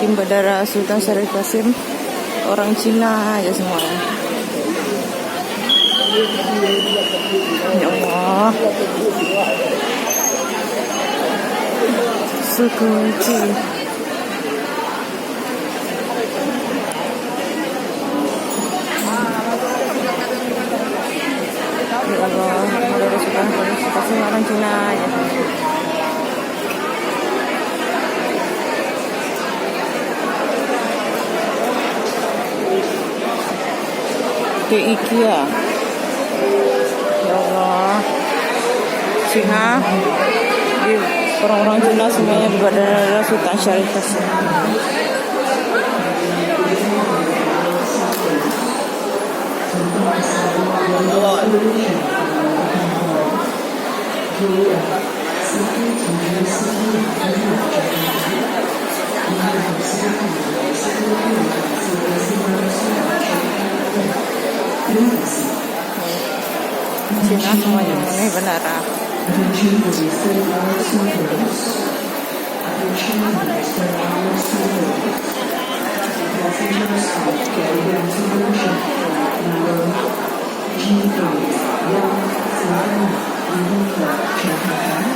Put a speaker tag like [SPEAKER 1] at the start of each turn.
[SPEAKER 1] Hakim Bandara Sultan Syarif Kasim. Orang Cina aja semua. Ya Allah. Sukunci. Ya Allah, Bandara Sultan Syarif Kasim orang Cina aja. Ke IKEA. Ya Allah. Cina. Orang-orang Cina semuanya di Bandara Sultan Syarif Kasim. Cina semuanya memenuhi bandara.